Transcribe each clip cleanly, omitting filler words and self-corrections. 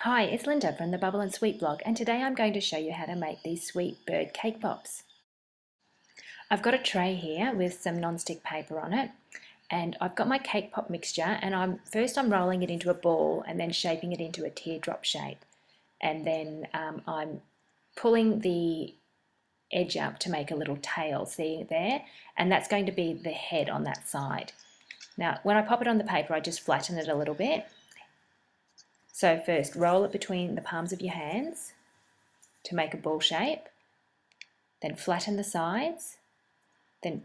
Hi, it's Linda from the Bubble and Sweet blog, and today I'm going to show you how to make these sweet bird cake pops. I've got a tray here with some non-stick paper on it, and I've got my cake pop mixture, and I'm rolling it into a ball and then shaping it into a teardrop shape, and then I'm pulling the edge up to make a little tail, see there, and that's going to be the head on that side. Now when I pop it on the paper, I just flatten it a little bit. So first roll it between the palms of your hands to make a ball shape, then flatten the sides, then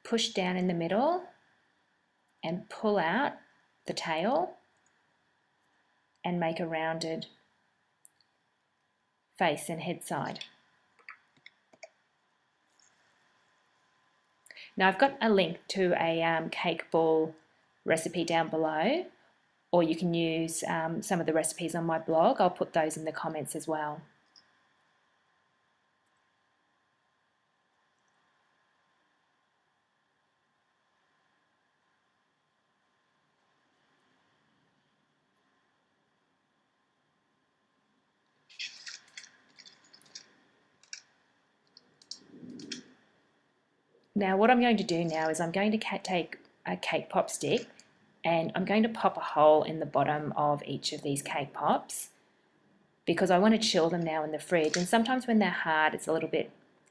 push down in the middle and pull out the tail and make a rounded face and head side. Now I've got a link to a cake ball recipe down below, or you can use some of the recipes on my blog. I'll put those in the comments as well. Now what I'm going to do now is I'm going to take a cake pop stick and I'm going to pop a hole in the bottom of each of these cake pops because I want to chill them now in the fridge, and sometimes when they're hard it's a little bit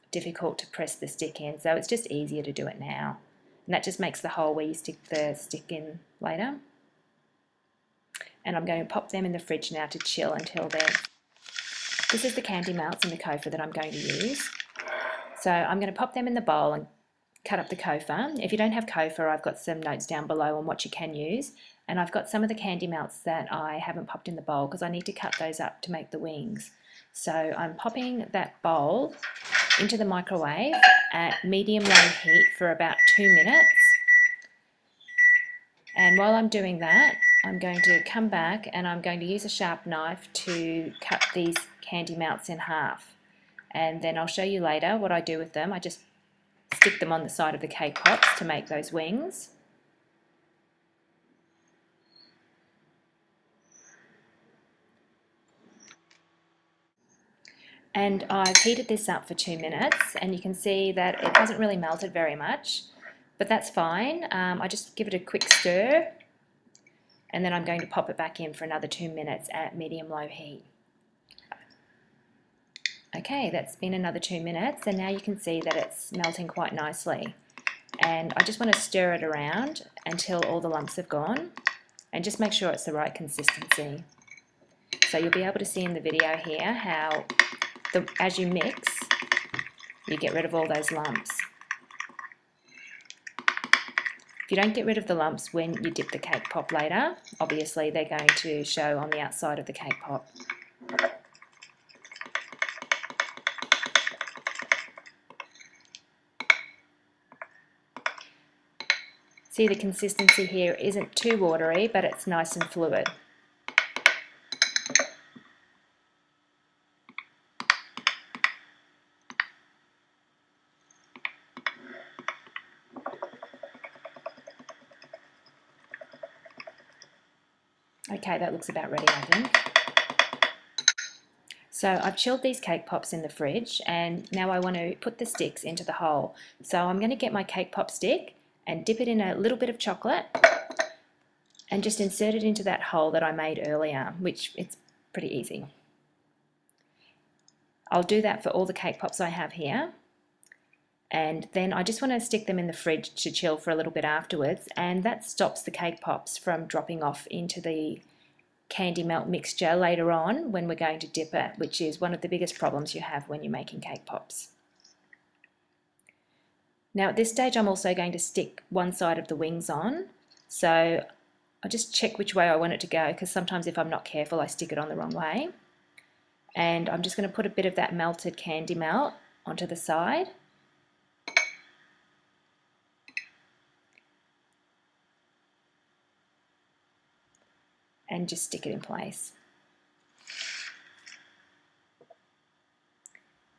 difficult to press the stick in, so it's just easier to do it now, and that just makes the hole where you stick the stick in later. And I'm going to pop them in the fridge now to chill until they're... This is the candy melts and the copha that I'm going to use. So I'm going to pop them in the bowl and cut up the copha. If you don't have copha, I've got some notes down below on what you can use, and I've got some of the candy melts that I haven't popped in the bowl because I need to cut those up to make the wings. So I'm popping that bowl into the microwave at medium-low heat for about 2 minutes, and while I'm doing that I'm going to come back and I'm going to use a sharp knife to cut these candy melts in half, and then I'll show you later what I do with them. I just stick them on the side of the cake pops to make those wings. And I've heated this up for 2 minutes, and you can see that it hasn't really melted very much, but that's fine. I just give it a quick stir, and then I'm going to pop it back in for another 2 minutes at medium-low heat. Okay, that's been another 2 minutes, and now you can see that it's melting quite nicely. And I just want to stir it around until all the lumps have gone, and just make sure it's the right consistency. So you'll be able to see in the video here how as you mix, you get rid of all those lumps. If you don't get rid of the lumps when you dip the cake pop later, obviously they're going to show on the outside of the cake pop. See, the consistency here isn't too watery, but it's nice and fluid. Okay, that looks about ready, I think. So I've chilled these cake pops in the fridge, and now I want to put the sticks into the hole. So I'm going to get my cake pop stick and dip it in a little bit of chocolate and just insert it into that hole that I made earlier, which it's pretty easy. I'll do that for all the cake pops I have here, and then I just want to stick them in the fridge to chill for a little bit afterwards, and that stops the cake pops from dropping off into the candy melt mixture later on when we're going to dip it, which is one of the biggest problems you have when you're making cake pops. Now at this stage I'm also going to stick one side of the wings on, so I'll just check which way I want it to go, because sometimes if I'm not careful I stick it on the wrong way. And I'm just going to put a bit of that melted candy melt onto the side. And just stick it in place.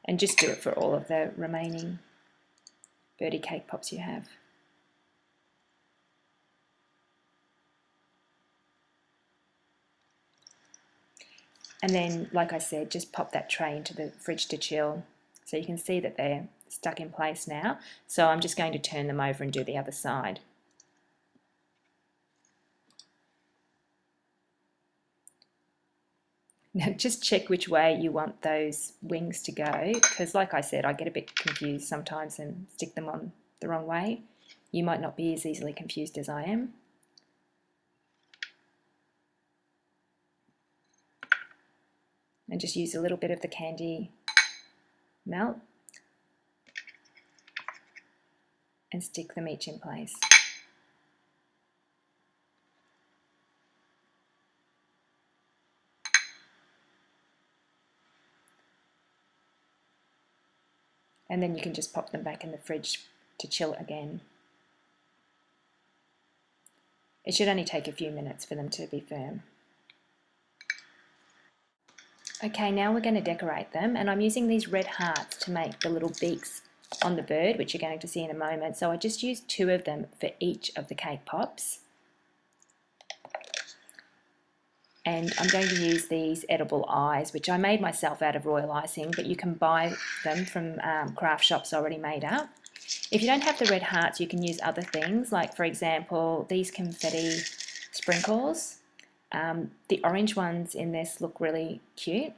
And just do it for all of the remaining birdie cake pops you have. And then, like I said, just pop that tray into the fridge to chill. So you can see that they're stuck in place now. So I'm just going to turn them over and do the other side. Now just check which way you want those wings to go, because like I said, I get a bit confused sometimes and stick them on the wrong way. You might not be as easily confused as I am. And just use a little bit of the candy melt and stick them each in place. And then you can just pop them back in the fridge to chill again. It should only take a few minutes for them to be firm. Okay, now we're going to decorate them, and I'm using these red hearts to make the little beaks on the bird, which you're going to see in a moment. So I just used 2 of them for each of the cake pops. And I'm going to use these edible eyes, which I made myself out of royal icing, but you can buy them from craft shops already made up. If you don't have the red hearts, you can use other things, like for example, these confetti sprinkles. The orange ones in this look really cute.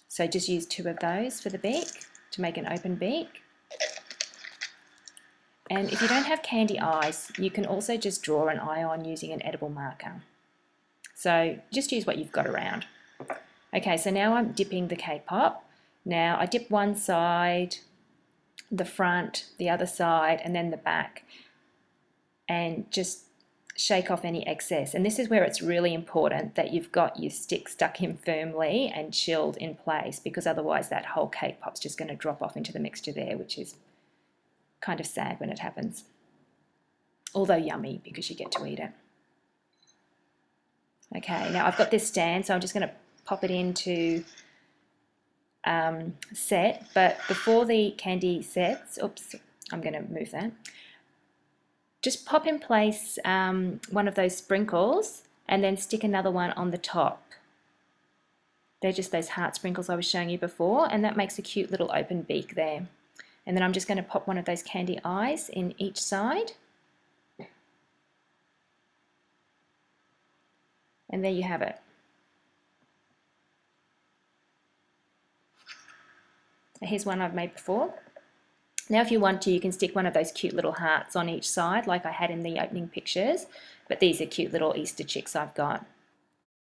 So just use 2 of those for the beak to make an open beak. And if you don't have candy eyes, you can also just draw an eye on using an edible marker. So just use what you've got around. Okay, so now I'm dipping the cake pop. Now I dip one side, the front, the other side, and then the back, and just shake off any excess. And this is where it's really important that you've got your stick stuck in firmly and chilled in place, because otherwise that whole cake pop's just going to drop off into the mixture there, which is kind of sad when it happens. Although yummy, because you get to eat it. Okay, now I've got this stand, so I'm just going to pop it into set, but before the candy sets, oops, I'm going to move that. Just pop in place one of those sprinkles and then stick another one on the top. They're just those heart sprinkles I was showing you before, and that makes a cute little open beak there. And then I'm just going to pop one of those candy eyes in each side. And there you have it. Here's one I've made before. Now if you want to, you can stick one of those cute little hearts on each side like I had in the opening pictures, but these are cute little Easter chicks I've got.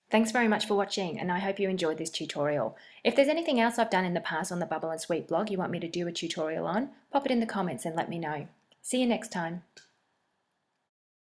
Thanks very much for watching, and I hope you enjoyed this tutorial. If there's anything else I've done in the past on the Bubble and Sweet blog you want me to do a tutorial on, pop it in the comments and let me know. See you next time.